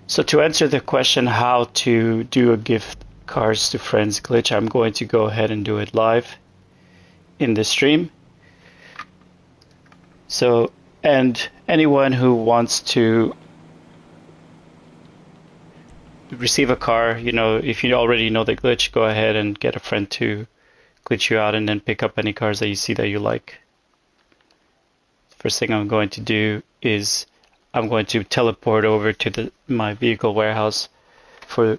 So to answer the question how to do a gift cards to friends glitch, I'm going to go ahead and do it live in the stream. So, and anyone who wants to receive a car, if you already know the glitch, go ahead and get a friend to glitch you out and then pick up any cars that you see that you like. First thing I'm going to do is I'm going to teleport over to my vehicle warehouse for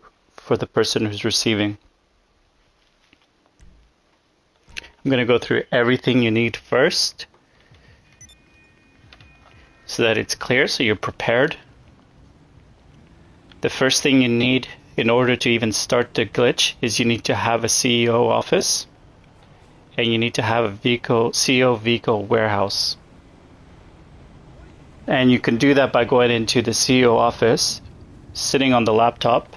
the person who's receiving. I'm going to go through everything you need first so that it's clear, so you're prepared. The first thing you need in order to even start the glitch is you need to have a CEO office and you need to have a CEO vehicle warehouse. And you can do that by going into the CEO office, sitting on the laptop,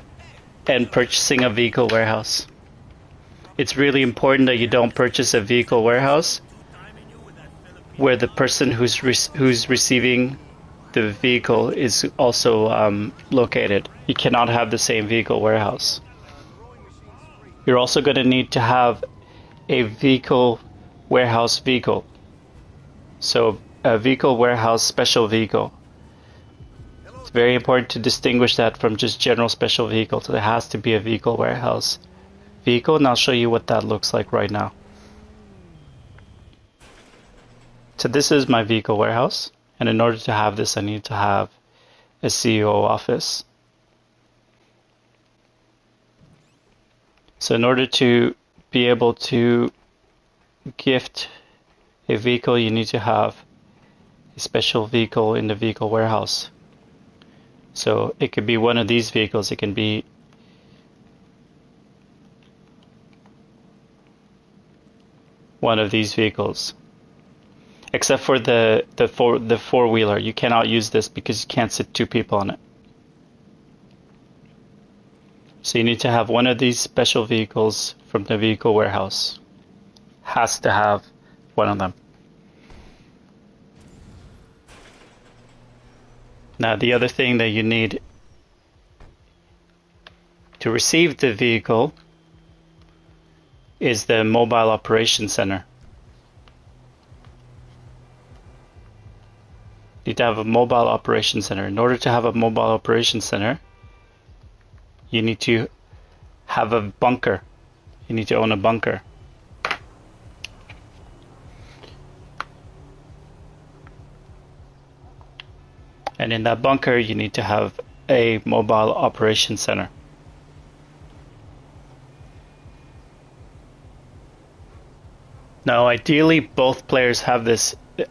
and purchasing a vehicle warehouse. It's really important that you don't purchase a vehicle warehouse where the person who's receiving the vehicle is also located. You cannot have the same vehicle warehouse. You're also going to need to have a vehicle warehouse vehicle. So a vehicle warehouse special vehicle. It's very important to distinguish that from just general special vehicle. So there has to be a vehicle warehouse vehicle, and I'll show you what that looks like right now. So this is my vehicle warehouse, and in order to have this I need to have a CEO office. So in order to be able to gift a vehicle, you need to have a special vehicle in the vehicle warehouse. So it could be one of these vehicles, it can be one of these vehicles. Except for the four-wheeler, you cannot use this because you can't sit two people on it. So you need to have one of these special vehicles from the vehicle warehouse. Has to have one of them. Now the other thing that you need to receive the vehicle is the mobile operation center. You need to have a mobile operation center. In order to have a mobile operation center, you need to have a bunker. You need to own a bunker. And in that bunker, you need to have a mobile operation center. Now, ideally, both players have this. So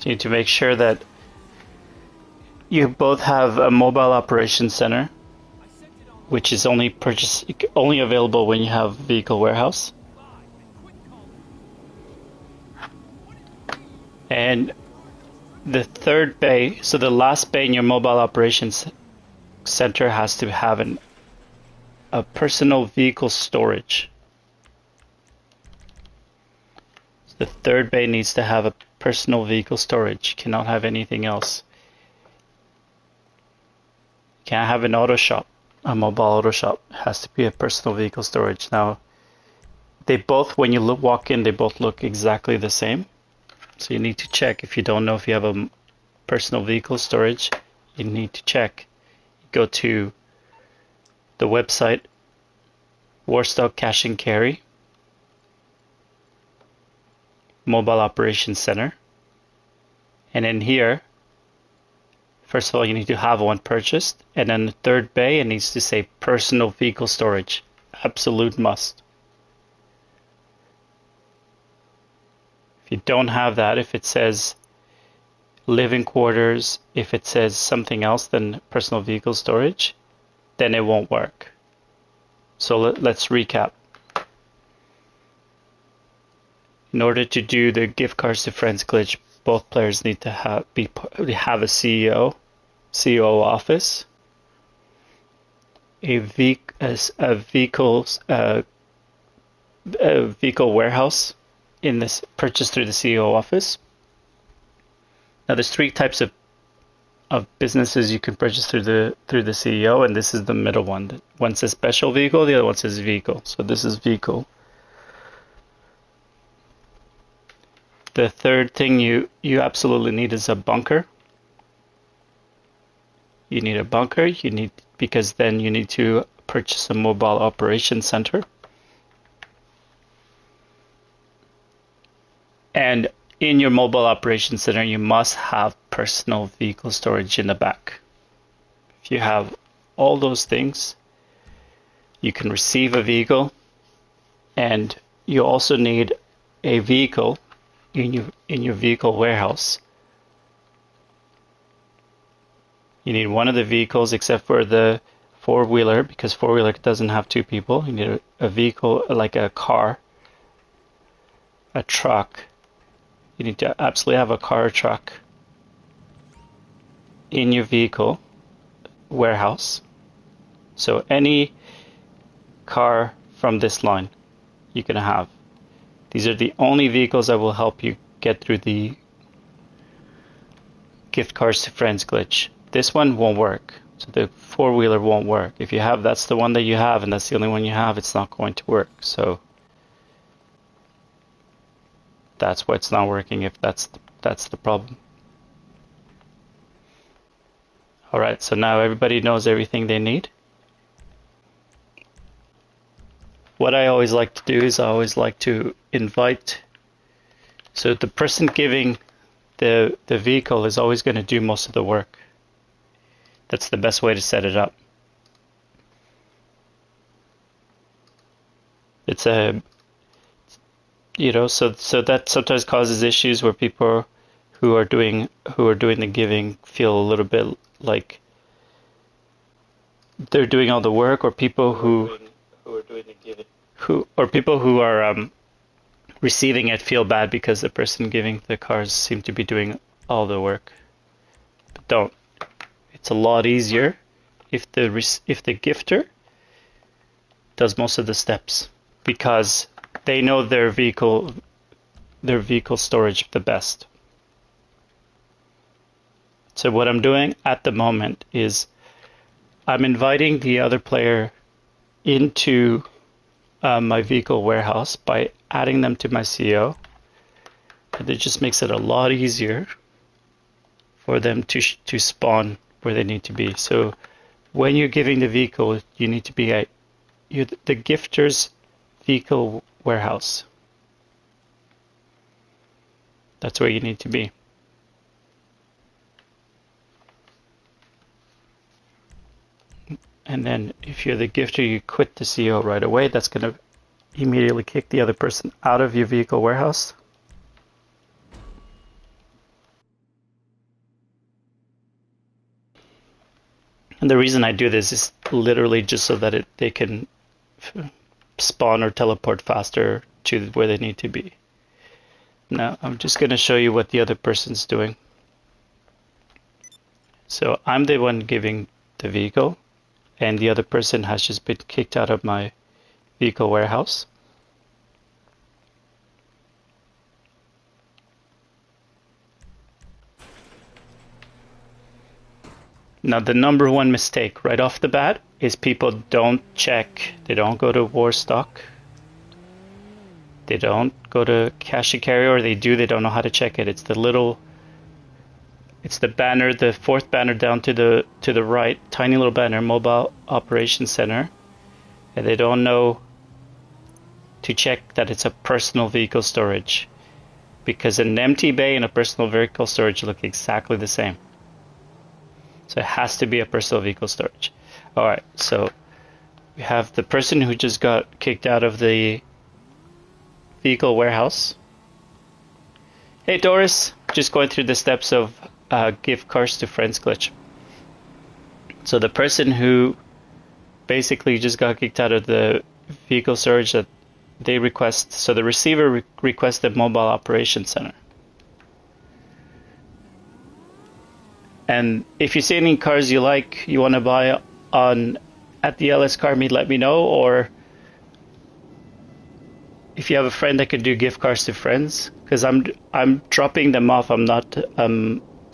you need to make sure that you both have a mobile operation center, which is only available when you have vehicle warehouse. And the third bay, so the last bay in your mobile operations center has to have a personal vehicle storage. So the third bay needs to have a personal vehicle storage. You cannot have anything else. You can't have an auto shop, a mobile auto shop. It has to be a personal vehicle storage. Now, they both, when you walk in, they both look exactly the same. So you need to check. If you don't know if you have a personal vehicle storage, you need to check. Go to the website Warstock Cash and Carry Mobile Operations Center, and in here, first of all, you need to have one purchased, and then the third bay, it needs to say personal vehicle storage. Absolute must. If you don't have that, if it says living quarters, if it says something else than personal vehicle storage, then it won't work. So let's recap. In order to do the gift cards to friends glitch, both players need to have a CEO office, a vehicle warehouse in this purchased through the CEO office, Now there's three types of businesses you can purchase through the CEO, and this is the middle one. One says special vehicle, the other one says vehicle. So this is vehicle. The third thing you absolutely need is a bunker. You need a bunker. Because then you need to purchase a mobile operation center. And in your mobile operation center, you must have personal vehicle storage in the back. If you have all those things, you can receive a vehicle, and you also need a vehicle in your vehicle warehouse. You need one of the vehicles except for the four-wheeler, because four-wheeler doesn't have two people. You need a vehicle like a car, a truck. You need to absolutely have a car or truck in your vehicle warehouse. So any car from this line you can have. These are the only vehicles that will help you get through the gift cards to friends glitch. This one won't work. So the four-wheeler won't work. If you have, that's the one that you have, and that's the only one you have, it's not going to work. So that's why it's not working, if that's the problem. All right, so now everybody knows everything they need. What I always like to do is I always like to invite, so the person giving the vehicle is always going to do most of the work. That's the best way to set it up. It's a, so that sometimes causes issues where people who are doing the giving feel a little bit like they're doing all the work, or people who are doing the giving, people who are receiving it feel bad because the person giving the cars seem to be doing all the work. But don't. It's a lot easier if the gifter does most of the steps, because they know their vehicle storage the best. So what I'm doing at the moment is I'm inviting the other player into my vehicle warehouse by adding them to my CEO. And it just makes it a lot easier for them to spawn where they need to be. So when you're giving the vehicle, you need to be at the gifter's vehicle warehouse. That's where you need to be. And then if you're the gifter, you quit the CEO right away. That's going to immediately kick the other person out of your vehicle warehouse. And the reason I do this is literally just so that they can spawn or teleport faster to where they need to be. Now, I'm just going to show you what the other person's doing. So I'm the one giving the vehicle, and the other person has just been kicked out of my vehicle warehouse. Now, the number one mistake right off the bat is people don't check. They don't go to war stock. They don't go to cash and carry, or they do, they don't know how to check it. It's the banner, the fourth banner down to the right, tiny little banner, mobile operations center. And they don't know to check that it's a personal vehicle storage, because an empty bay and a personal vehicle storage look exactly the same. So it has to be a personal vehicle storage. All right, so we have the person who just got kicked out of the vehicle warehouse. Hey Doris, just going through the steps of give cars to friends glitch. So the person who basically just got kicked out of the vehicle storage, that they request, so the receiver requests the mobile operations center. And if you see any cars you like, you want to buy at the LS Car Meet, let me know. Or if you have a friend that can do gift cards to friends, because I'm dropping them off. I'm not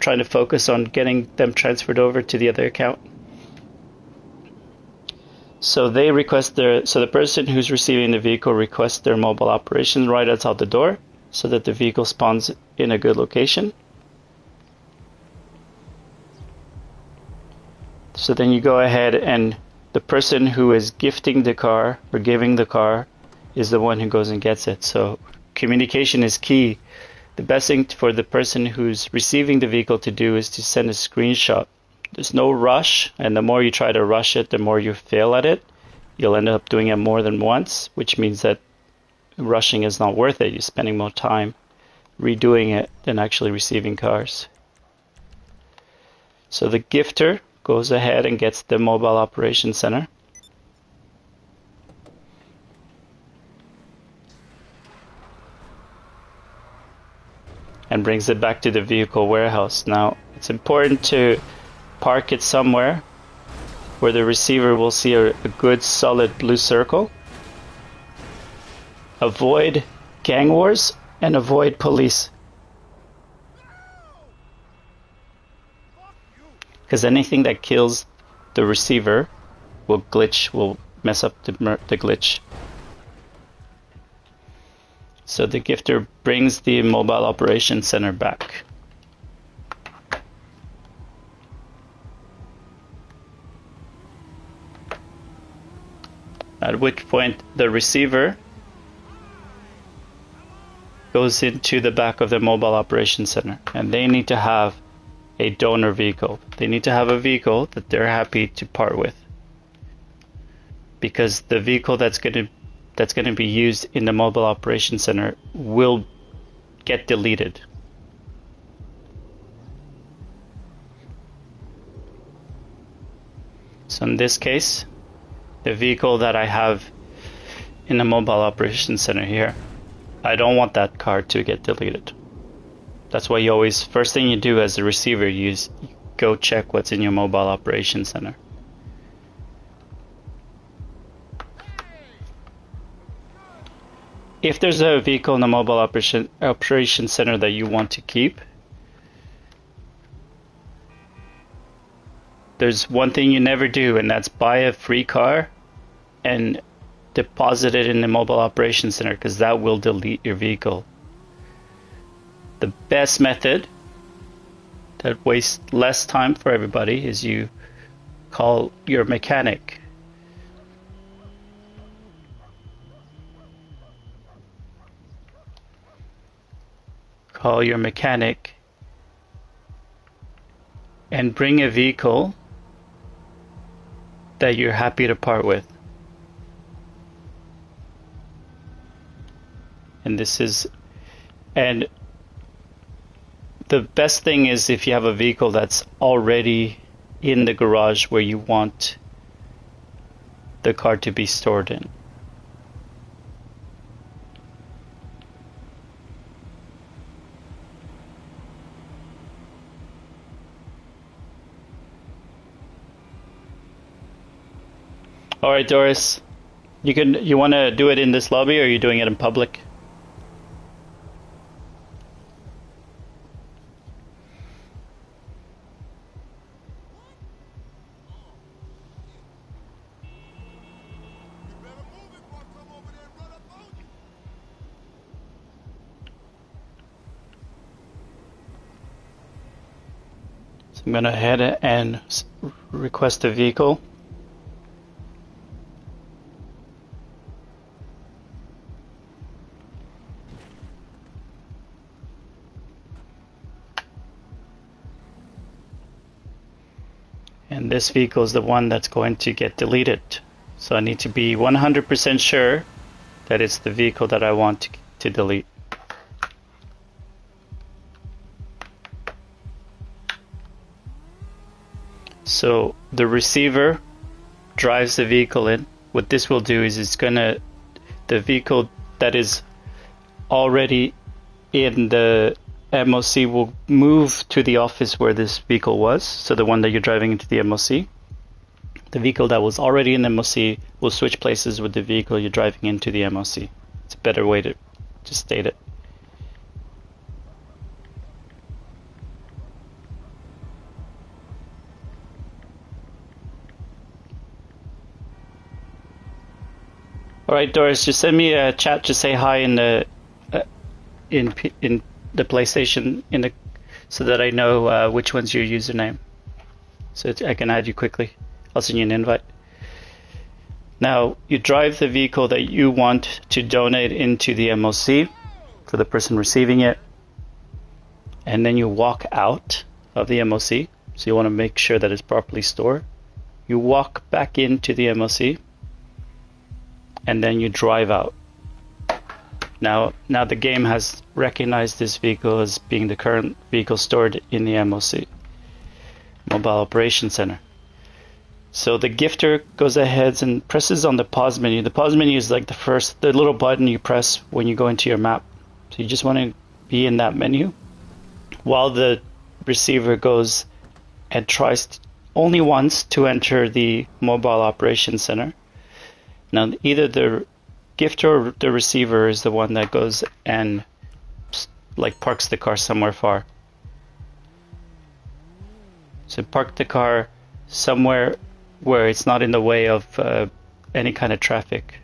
trying to focus on getting them transferred over to the other account. So they request the person who's receiving the vehicle requests their mobile operation right outside the door so that the vehicle spawns in a good location. So then you go ahead, and the person who is gifting the car or giving the car is the one who goes and gets it. So communication is key. The best thing for the person who's receiving the vehicle to do is to send a screenshot. There's no rush, and the more you try to rush it, the more you fail at it. You'll end up doing it more than once, which means that rushing is not worth it. You're spending more time redoing it than actually receiving cars. So the gifter goes ahead and gets the mobile operation center. And brings it back to the vehicle warehouse. Now, it's important to park it somewhere where the receiver will see a good solid blue circle. Avoid gang wars and avoid police. Because anything that kills the receiver will mess up the glitch. So the gifter brings the mobile operation center back. At which point the receiver goes into the back of the mobile operation center, and they need to have a donor vehicle. They need to have a vehicle that they're happy to part with, because the vehicle that's going to be used in the mobile operation center will get deleted. So in this case, the vehicle that I have in the mobile operation center here, I don't want that car to get deleted. That's why you always, first thing you do as a receiver, you go check what's in your mobile operation center. If there's a vehicle in the mobile operation center that you want to keep, there's one thing you never do, and that's buy a free car and deposit it in the mobile operation center, because that will delete your vehicle. The best method that wastes less time for everybody is you call your mechanic. Call your mechanic and bring a vehicle that you're happy to part with. And the best thing is if you have a vehicle that's already in the garage where you want the car to be stored in. All right, Doris, you want to do it in this lobby, or are you doing it in public? So I'm going to head and request a vehicle. And this vehicle is the one that's going to get deleted. So I need to be 100% sure that it's the vehicle that I want to delete. So the receiver drives the vehicle in. What this will do is the vehicle that is already in the MOC will move to the office where this vehicle was. So the one that you're driving into the MOC. The vehicle that was already in the MOC will switch places with the vehicle you're driving into the MOC. It's a better way to state it. All right, Doris, just send me a chat to say hi in the in the PlayStation so that I know which one's your username, so I can add you quickly. I'll send you an invite. Now you drive the vehicle that you want to donate into the MOC for the person receiving it, and then you walk out of the MOC. So you want to make sure that it's properly stored. You walk back into the MOC, and then you drive out. Now the game has recognized this vehicle as being the current vehicle stored in the MOC, Mobile Operations Center. So the gifter goes ahead and presses on the pause menu. The pause menu is like the little button you press when you go into your map. So you just want to be in that menu while the receiver goes and tries only once to enter the Mobile Operations Center. Now either the gifter or the receiver is the one that goes and like parks the car somewhere far. So park the car somewhere where it's not in the way of any kind of traffic.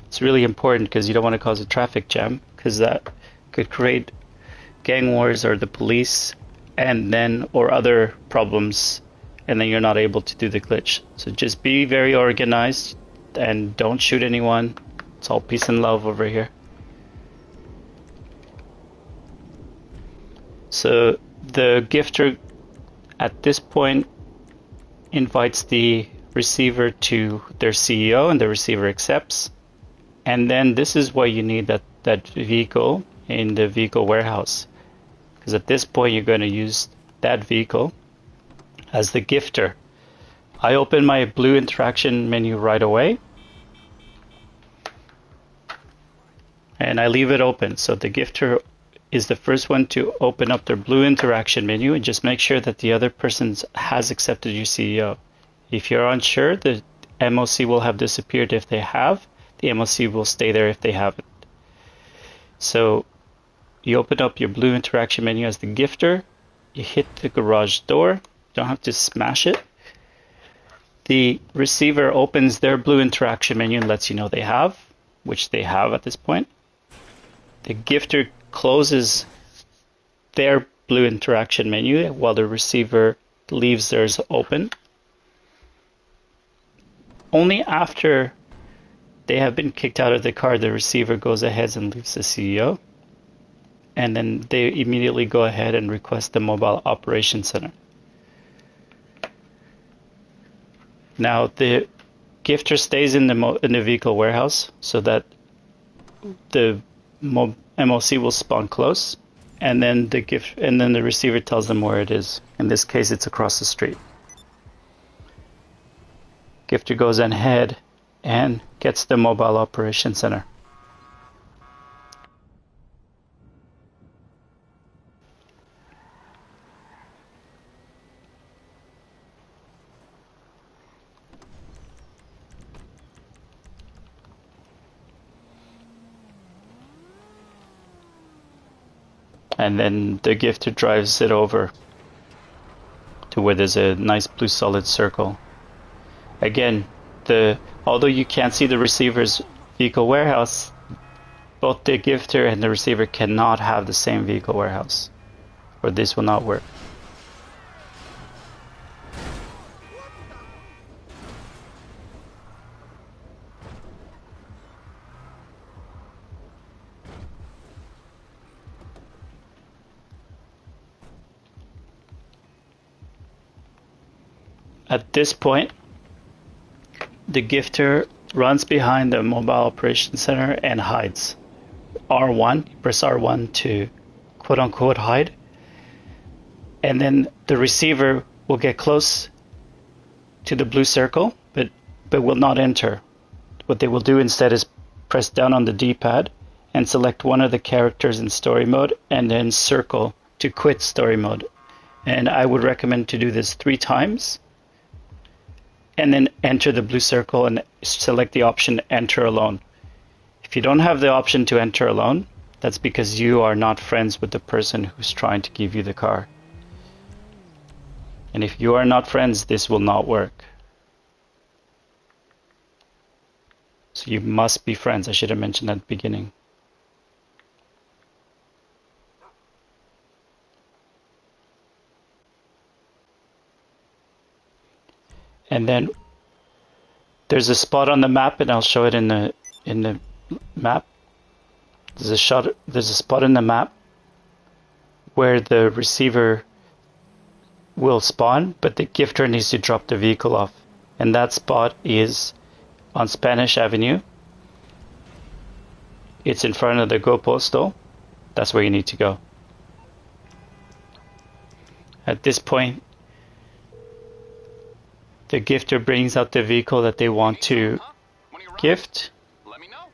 It's really important because you don't want to cause a traffic jam, because that could create gang wars or the police or other problems, and then you're not able to do the glitch. So just be very organized and don't shoot anyone. It's all peace and love over here. So the gifter at this point invites the receiver to their CEO, and the receiver accepts. And then this is why you need that vehicle in the vehicle warehouse, because at this point you're going to use that vehicle as the gifter. I open my blue interaction menu right away, and I leave it open. So the gifter is the first one to open up their blue interaction menu, and just make sure that the other person has accepted your CEO. If you're unsure, the MOC will have disappeared if they have. The MOC will stay there if they haven't. So you open up your blue interaction menu as the gifter. You hit the garage door. Don't have to smash it. The receiver opens their blue interaction menu and lets you know they have, which they have at this point. The gifter closes their blue interaction menu while the receiver leaves theirs open. Only after they have been kicked out of the car, the receiver goes ahead and leaves the CEO. And then they immediately go ahead and request the Mobile Operations Center. Now the gifter stays in the vehicle warehouse so that the MOC will spawn close, and then the receiver tells them where it is. In this case, it's across the street. Gifter goes ahead and gets the Mobile Operations Center. And then the gifter drives it over to where there's a nice blue solid circle. Again, although you can't see the receiver's vehicle warehouse, both the gifter and the receiver cannot have the same vehicle warehouse, or this will not work. At this point, the gifter runs behind the Mobile Operations Center and hides. R1, press R1 to quote-unquote hide. And then the receiver will get close to the blue circle, but will not enter. What they will do instead is press down on the D-pad and select one of the characters in story mode, and then circle to quit story mode. And I would recommend to do this 3 times. And then enter the blue circle and select the option enter alone. If you don't have the option to enter alone, that's because you are not friends with the person who's trying to give you the car. And if you are not friends, this will not work. So you must be friends. I should have mentioned that at the beginning. And then there's a spot on the map, and I'll show it in the map. There's a spot in the map where the receiver will spawn, but the gifter needs to drop the vehicle off. And that spot is on Spanish Avenue. It's in front of the Go Postal. That's where you need to go. At this point, the gifter brings out the vehicle that they want to gift. Let me know.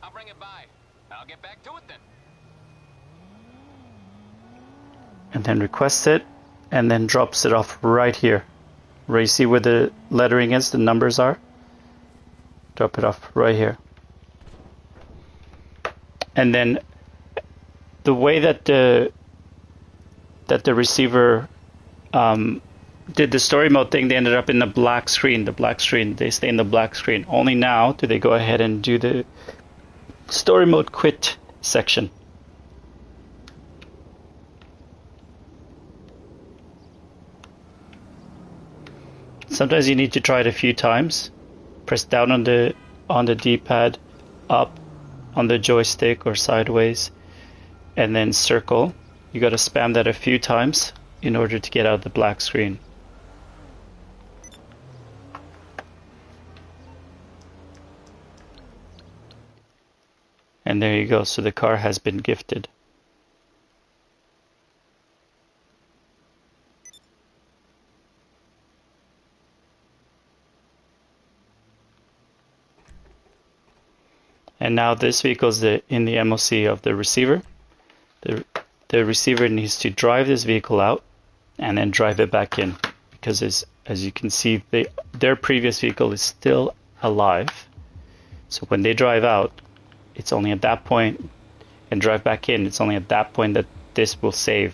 I'll bring it by. I'll get back to it then. And then requests it, and then drops it off right here. Where you see where the lettering is, the numbers are. Drop it off right here. And then the way that the receiver did the story mode thing, they ended up in the black screen. They stay in the black screen. Only now do they go ahead and do the story mode quit section. Sometimes you need to try it a few times. Press down on the D-pad, up on the joystick or sideways, and then circle. You got to spam that a few times in order to get out the black screen. And there you go. So the car has been gifted. And now this vehicle is in the MOC of the receiver. The receiver needs to drive this vehicle out and then drive it back in, because as you can see, their previous vehicle is still alive. So when they drive out, it's only at that point, and drive back in, it's only at that point that this will save.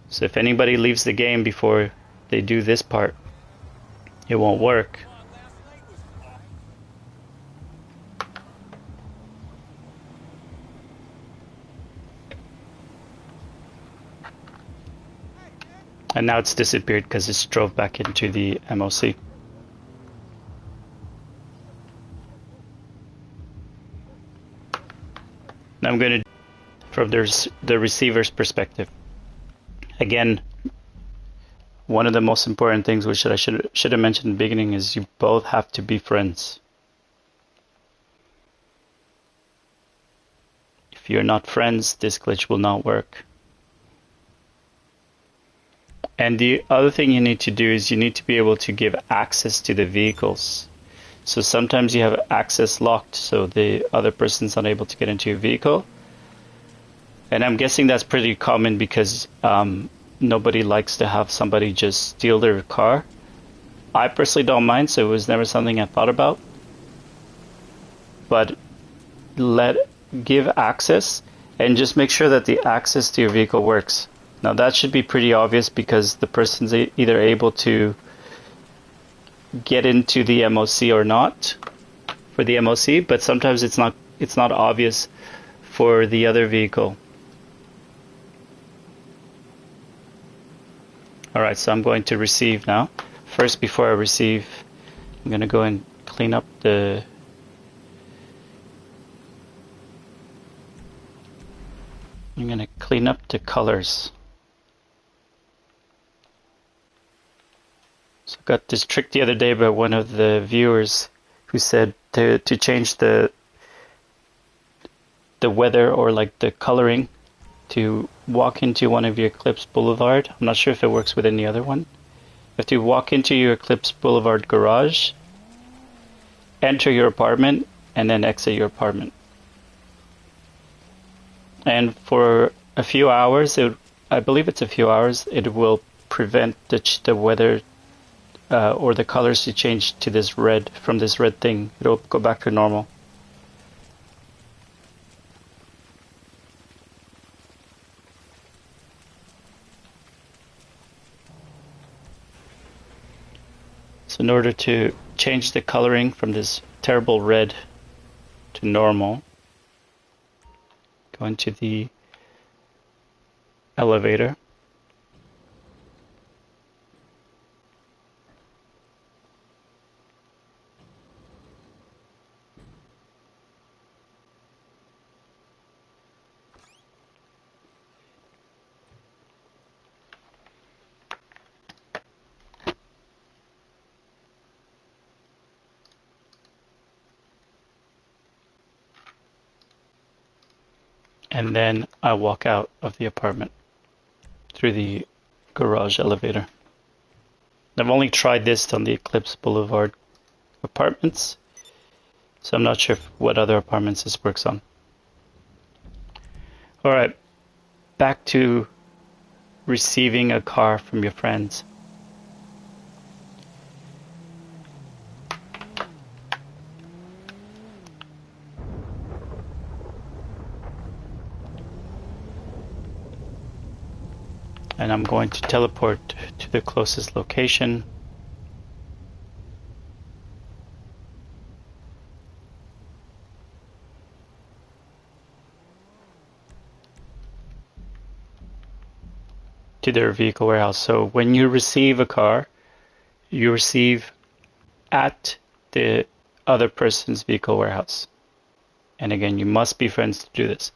So if anybody leaves the game before they do this part, it won't work. And now it's disappeared because it's drove back into the MOC. Now I'm going to, from the receiver's perspective. Again, one of the most important things, which I should have mentioned in the beginning, is you both have to be friends. If you're not friends, this glitch will not work. And the other thing you need to do is you need to be able to give access to the vehicles. So sometimes you have access locked, so the other person's unable to get into your vehicle. And I'm guessing that's pretty common because nobody likes to have somebody just steal their car. I personally don't mind, so it was never something I thought about. But give access, and just make sure that the access to your vehicle works. Now that should be pretty obvious because the person's either able to get into the MOC or not for the MOC, but sometimes it's not obvious for the other vehicle. Alright, so I'm going to receive now. First, before I receive, I'm going to go and clean up the colors. So I got this trick the other day by one of the viewers who said to change the weather or like the coloring to walk into one of your Eclipse Boulevard. I'm not sure if it works with any other one. You have to walk into your Eclipse Boulevard garage, enter your apartment, and then exit your apartment. And for a few hours, I believe it's a few hours, it will prevent the weather or the colors to change to this red, from this red thing. It'll go back to normal. So in order to change the coloring from this terrible red to normal, go into the elevator. And then I walk out of the apartment through the garage elevator. I've only tried this on the Eclipse Boulevard apartments, so I'm not sure what other apartments this works on. Alright, back to receiving a car from your friends. And I'm going to teleport to the closest location. To their vehicle warehouse. So when you receive a car, you receive at the other person's vehicle warehouse. And again, you must be friends to do this.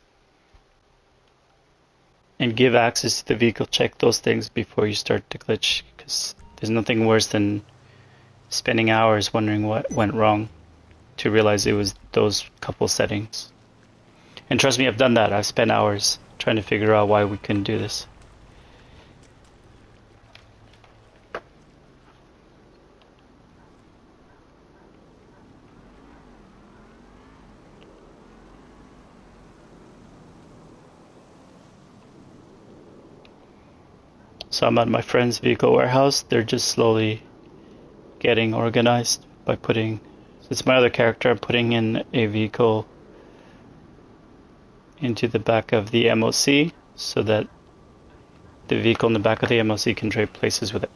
And give access to the vehicle. Check those things before you start the glitch, because there's nothing worse than spending hours wondering what went wrong to realize it was those couple settings. And trust me, I've done that. I've spent hours trying to figure out why we couldn't do this. So I'm at my friend's vehicle warehouse. They're just slowly getting organized by putting, it's my other character, I'm putting in a vehicle into the back of the MOC so that the vehicle in the back of the MOC can trade places with it.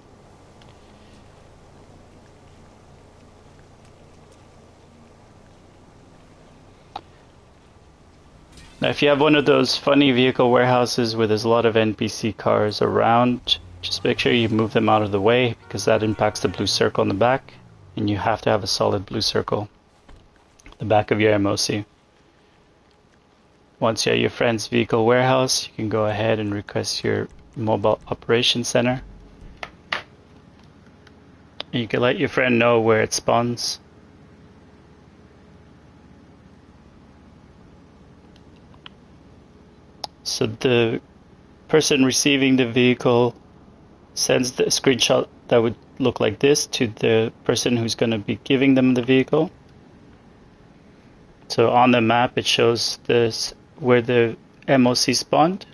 Now, if you have one of those funny vehicle warehouses where there's a lot of NPC cars around, just make sure you move them out of the way, because that impacts the blue circle in the back, and you have to have a solid blue circle at the back of your MOC. Once you're at your friend's vehicle warehouse, you can go ahead and request your mobile operations center. And you can let your friend know where it spawns. So the person receiving the vehicle sends the screenshot that would look like this to the person who's going to be giving them the vehicle. So on the map it shows this where the MOC spawned.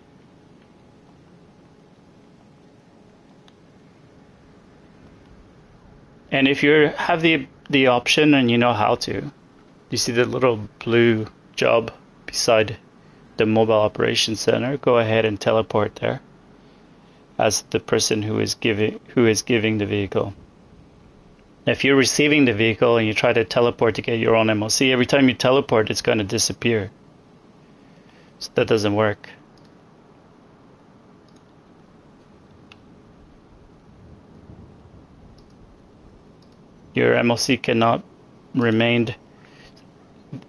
And if you have the option and you know how to, you see the little blue job beside the mobile operations center, go ahead and teleport there as the person who is giving the vehicle. If you're receiving the vehicle and you try to teleport to get your own MOC, every time you teleport it's going to disappear. So that doesn't work. Your MOC cannot remain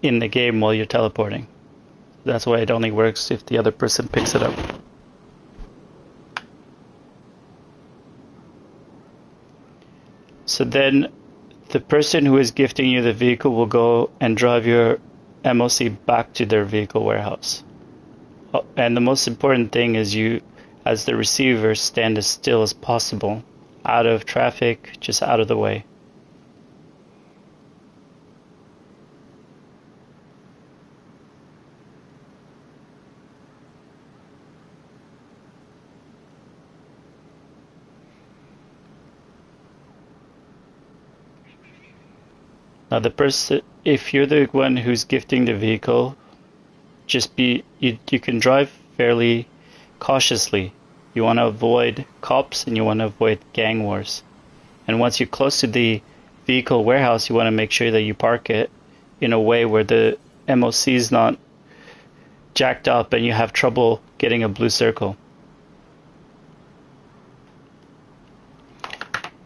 in the game while you're teleporting. That's why it only works if the other person picks it up. So then the person who is gifting you the vehicle will go and drive your MOC back to their vehicle warehouse. And the most important thing is you, as the receiver, stand as still as possible, out of traffic, just out of the way. Now the person, if you're the one who's gifting the vehicle, just you can drive fairly cautiously. You want to avoid cops and you want to avoid gang wars. And once you're close to the vehicle warehouse, you want to make sure that you park it in a way where the MOC is not jacked up and you have trouble getting a blue circle.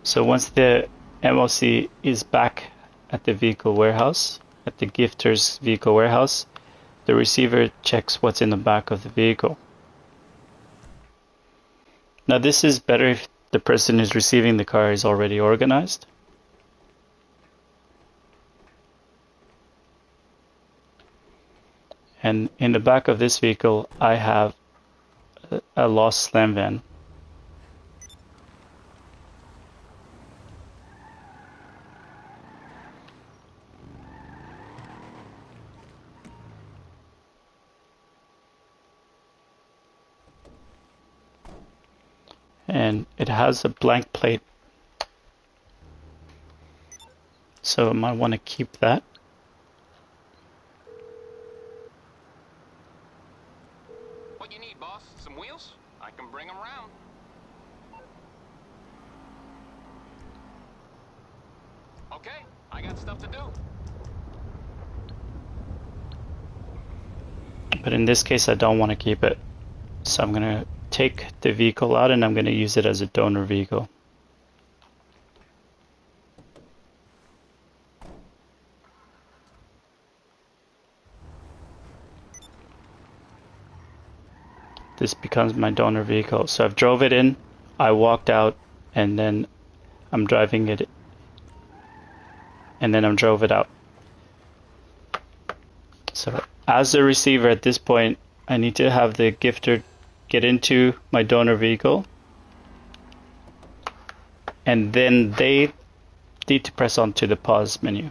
So once the MOC is back at the vehicle warehouse, at the gifter's vehicle warehouse, the receiver checks what's in the back of the vehicle. Now this is better if the person who's receiving the car is already organized. And in the back of this vehicle, I have a lost slam van. And it has a blank plate, so I might want to keep that. What you need, boss? Some wheels? I can bring them around. Okay, I got stuff to do. But in this case, I don't want to keep it, so I'm gonna take the vehicle out and I'm going to use it as a donor vehicle. This becomes my donor vehicle. So I've drove it in, I walked out, and then I'm driving it, and then I drove it out. So as the receiver at this point, I need to have the gifter get into my donor vehicle, and then they need to press onto the pause menu,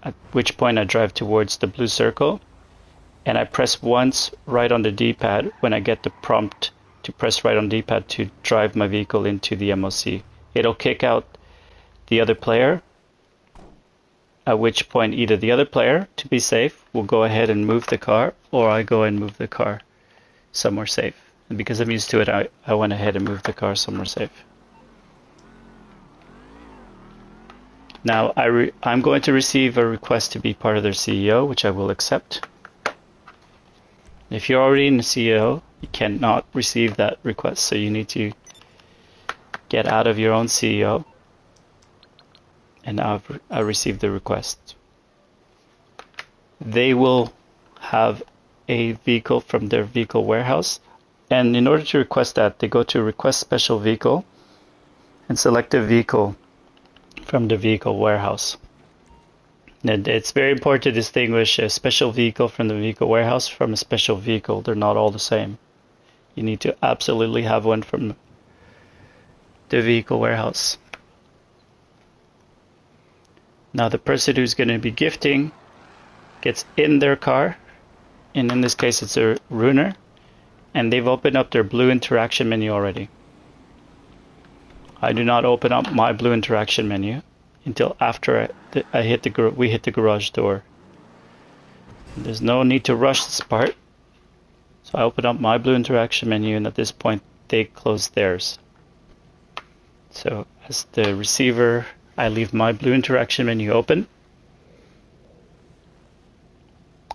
at which point I drive towards the blue circle, and I press once right on the D-pad when I get the prompt to press right on D-pad to drive my vehicle into the MOC. It'll kick out the other player, at which point either the other player, to be safe, will go ahead and move the car, or I go and move the car somewhere safe. And because I'm used to it, I went ahead and moved the car somewhere safe. Now I'm going to receive a request to be part of their CEO, which I will accept. If you're already in the CEO, you cannot receive that request, so you need to get out of your own CEO. And now I received the request. They will have a vehicle from their vehicle warehouse. And in order to request that, they go to Request Special Vehicle and select a vehicle from the vehicle warehouse. And it's very important to distinguish a special vehicle from the vehicle warehouse from a special vehicle. They're not all the same. You need to absolutely have one from the vehicle warehouse. Now the person who's going to be gifting gets in their car, and in this case it's a ruiner. And they've opened up their blue interaction menu already. I do not open up my blue interaction menu until after we hit the garage door. There's no need to rush this part. So I open up my blue interaction menu, and at this point they close theirs. So as the receiver, I leave my blue interaction menu open,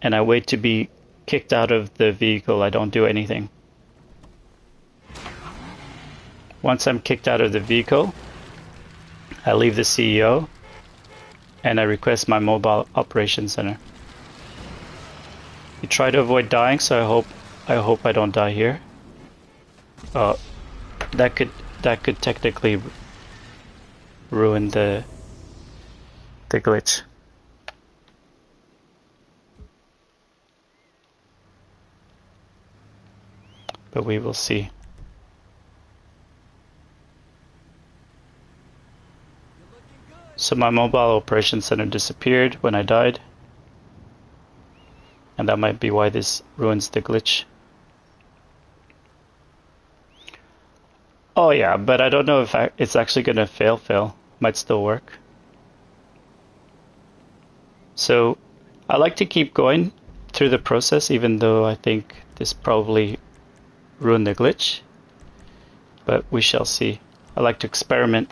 and I wait to be kicked out of the vehicle. I don't do anything. Once I'm kicked out of the vehicle, I leave the CEO and I request my mobile operations center. You try to avoid dying, so I hope I don't die here. That could technically ruin the glitch. But we will see. So my mobile operations center disappeared when I died, and that might be why this ruins the glitch. Oh yeah, but I don't know if it's actually gonna fail. Might still work. So I like to keep going through the process, even though I think this probably ruin the glitch, but we shall see. I like to experiment.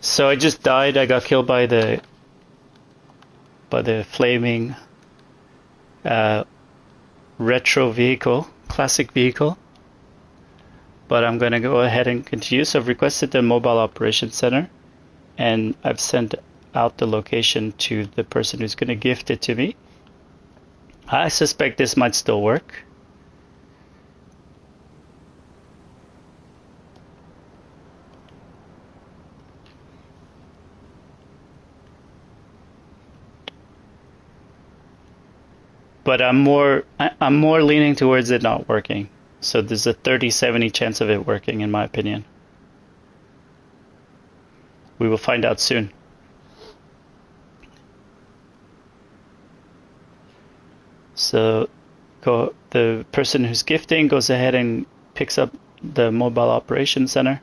So I just died. I got killed by the flaming retro vehicle, classic vehicle. But I'm going to go ahead and continue. So I've requested the mobile operations center, and I've sent out the location to the person who's going to gift it to me. I suspect this might still work. But I'm more leaning towards it not working. So there's a 30-70 chance of it working, in my opinion. We will find out soon. So the person who's gifting goes ahead and picks up the mobile operations center.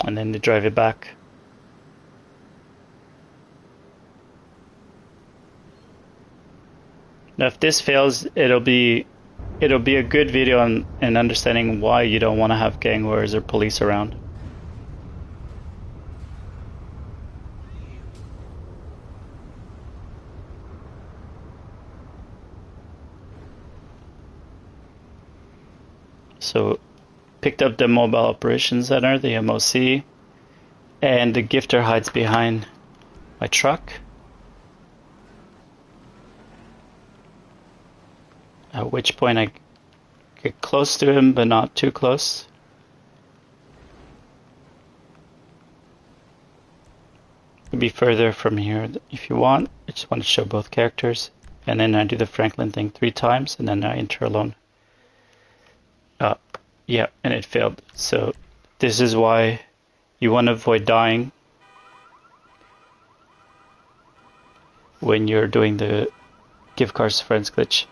And then they drive it back. Now, if this fails, it'll be a good video on understanding why you don't want to have gang wars or police around. So, picked up the mobile operations center, the MOC, and the gifter hides behind my truck. At which point I get close to him, but not too close. Could be further from here if you want. I just want to show both characters. And then I do the Franklin thing 3 times, and then I enter alone. Yeah, and it failed. So this is why you want to avoid dying when you're doing the give cars to friends glitch.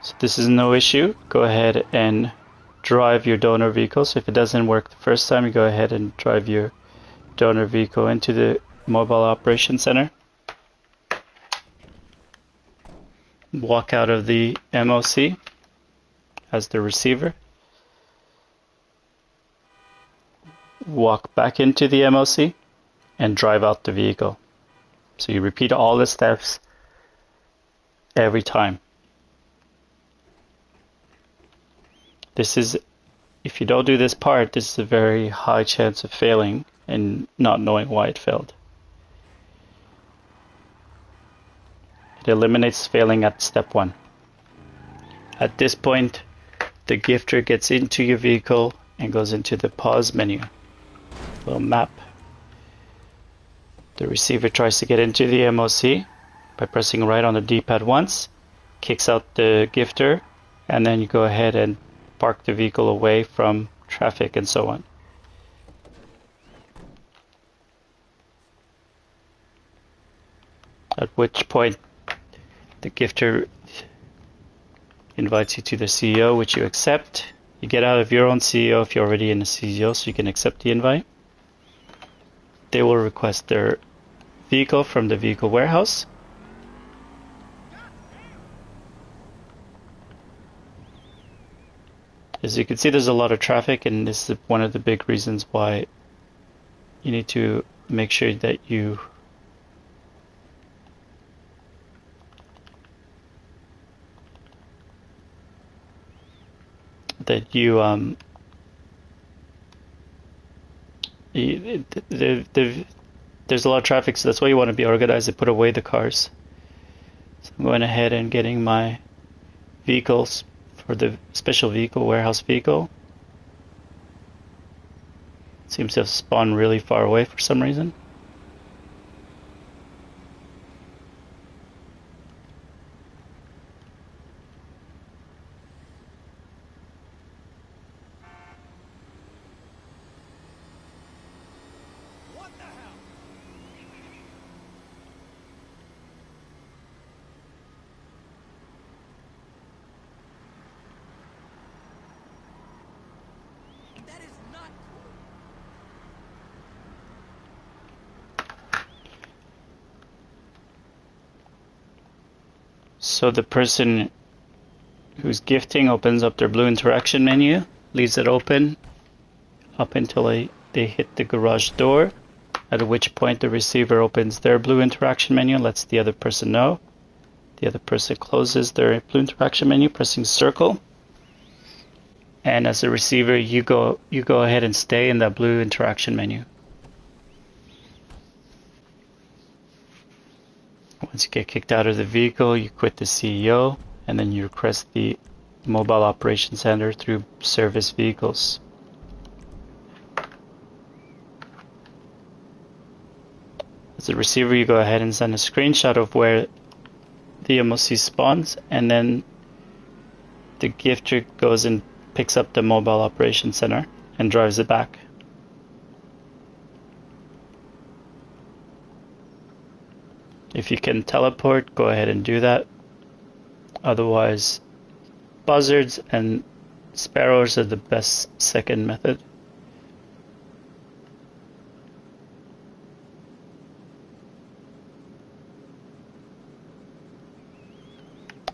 So this is no issue. Go ahead and drive your donor vehicle. So if it doesn't work the first time, you go ahead and drive your donor vehicle into the mobile operations center. Walk out of the MOC as the receiver. Walk back into the MOC and drive out the vehicle. So you repeat all the steps every time. This is, if you don't do this part, this is a very high chance of failing and not knowing why it failed. It eliminates failing at step 1. At this point, the gifter gets into your vehicle and goes into the pause menu, little map. The receiver tries to get into the MOC by pressing right on the D-pad once, kicks out the gifter, and then you go ahead and park the vehicle away from traffic and so on. At which point the gifter invites you to the CEO, which you accept. You get out of your own CEO if you're already in the CEO, so you can accept the invite. They will request their vehicle from the vehicle warehouse. As you can see, there's a lot of traffic, and this is one of the big reasons why you need to make sure that you there's a lot of traffic, so that's why you want to be organized and put away the cars. So I'm going ahead and getting my vehicles for the special vehicle, warehouse vehicle. It seems to have spawned really far away for some reason. So the person who's gifting opens up their blue interaction menu, leaves it open up until they hit the garage door, at which point the receiver opens their blue interaction menu, lets the other person know. The other person closes their blue interaction menu, pressing circle. And as a receiver, you go ahead and stay in that blue interaction menu. Once you get kicked out of the vehicle, you quit the CEO, and then you request the mobile operations center through service vehicles. As a receiver, you go ahead and send a screenshot of where the MOC spawns, and then the gifter goes and picks up the mobile operations center and drives it back. If you can teleport, go ahead and do that. Otherwise, buzzards and sparrows are the best second method.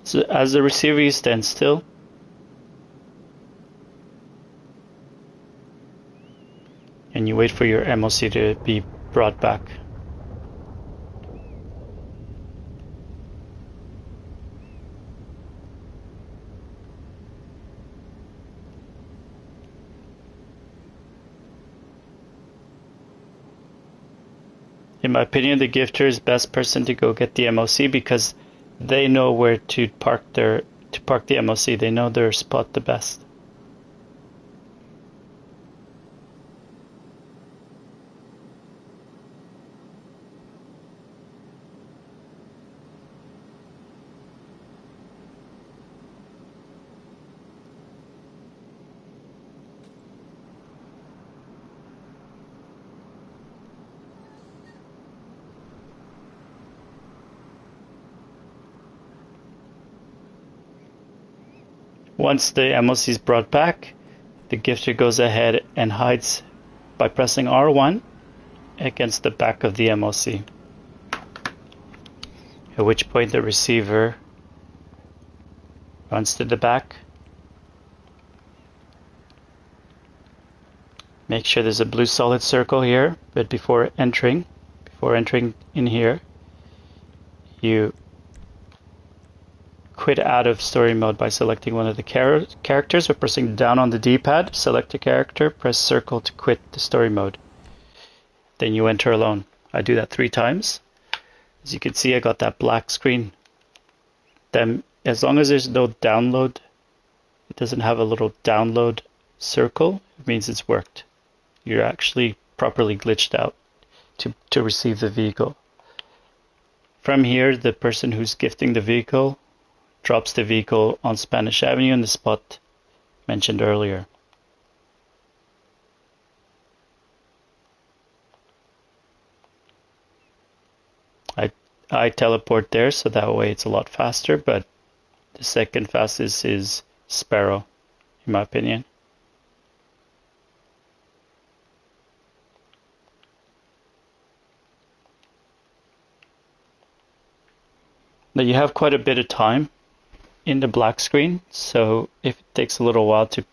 So as the receiver, you stand still. And you wait for your MOC to be brought back. In my opinion, the gifter is best person to go get the MOC because they know where to park the MOC. They know their spot the best. Once the MOC is brought back, the gifter goes ahead and hides by pressing R1 against the back of the MOC. At which point the receiver runs to the back. Make sure there's a blue solid circle here, but before entering in here, you quit out of story mode by selecting one of the characters or pressing down on the D-pad, select a character, press circle to quit the story mode. Then you enter alone. I do that 3 times. As you can see, I got that black screen. Then, as long as there's no download, it doesn't have a little download circle, it means it's worked. You're actually properly glitched out to receive the vehicle. From here, the person who's gifting the vehicle drops the vehicle on Spanish Avenue in the spot mentioned earlier. I teleport there, so that way it's a lot faster, but the second fastest is Sparrow, in my opinion. Now you have quite a bit of time in the black screen, so if it takes a little while to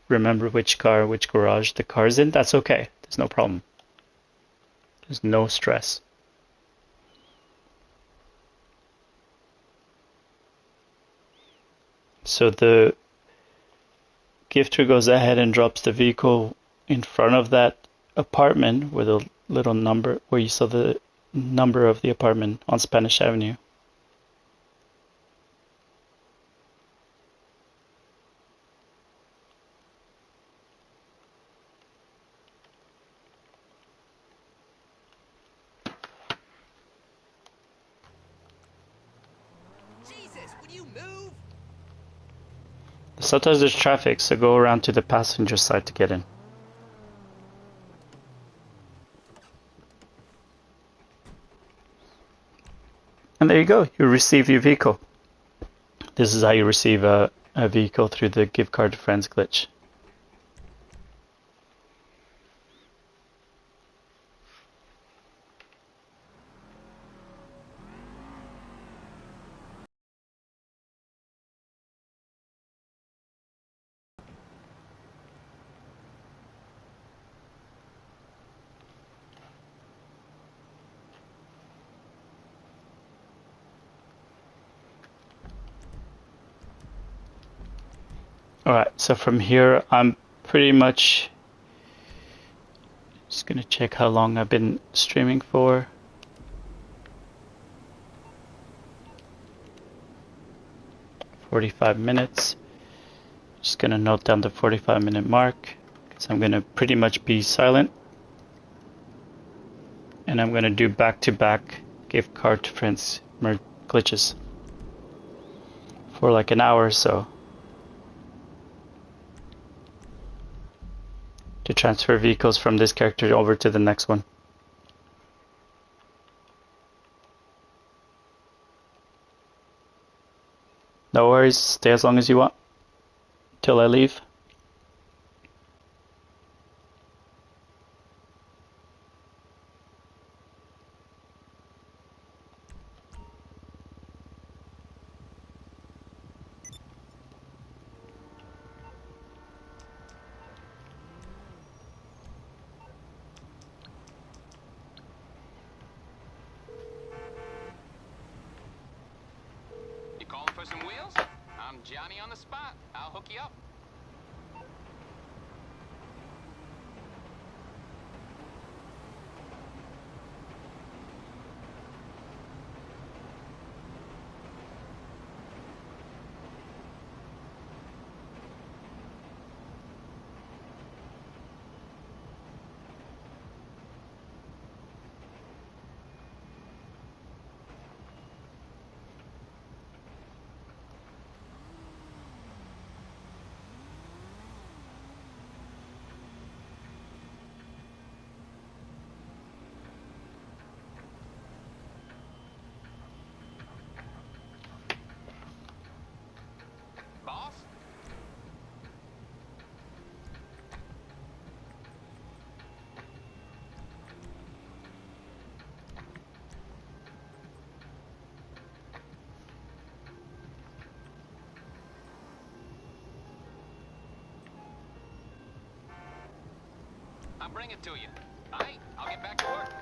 remember which car, which garage the car's in, that's okay. There's no problem. There's no stress. So the gifter goes ahead and drops the vehicle in front of that apartment with a little number where you saw the number of the apartment on Spanish Avenue. Jesus, will you move? Sometimes there's traffic, so go around to the passenger side to get in. And there you go, you receive your vehicle. This is how you receive a vehicle through the gift card to friends glitch. Alright, so from here I'm pretty much just gonna check how long I've been streaming for. "45 minutes. Just gonna note down the 45-minute mark because I'm gonna pretty much be silent. And I'm gonna do back-to-back gift card to friends glitches for like an hour or so to transfer vehicles from this character over to the next one. No worries, stay as long as you want till I leave. You calling for some wheels? I'm Johnny on the spot. I'll hook you up. Boss? I'll bring it to you. Aight, I'll get back to work.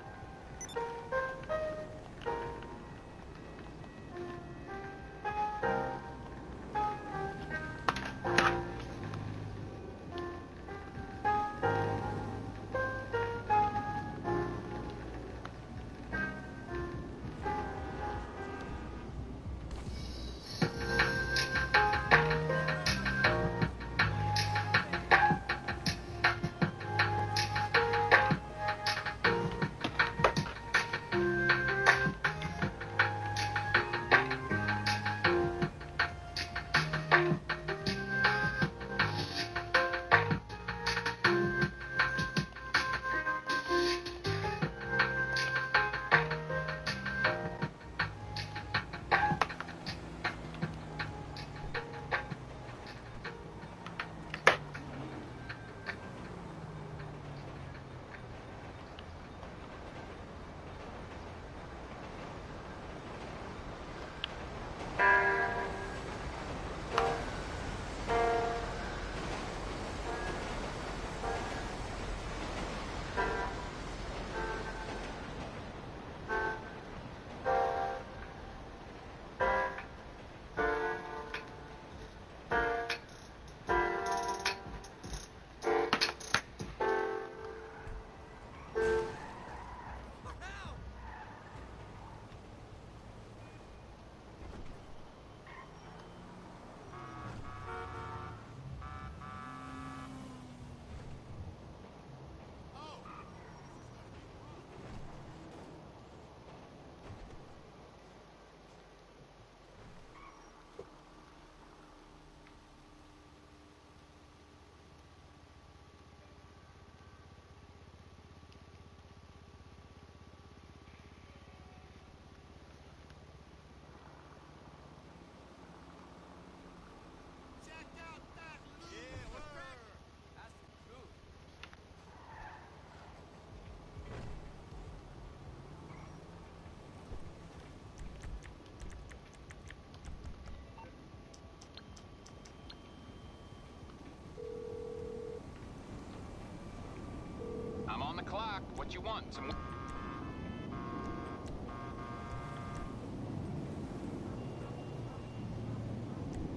I'm on the clock. What you want? Some...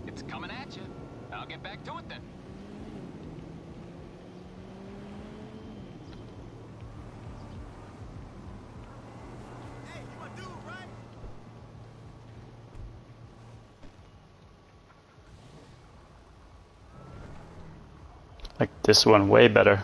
It's coming at you. I'll get back to it then. Hey, you my dude, right? Like this one way better.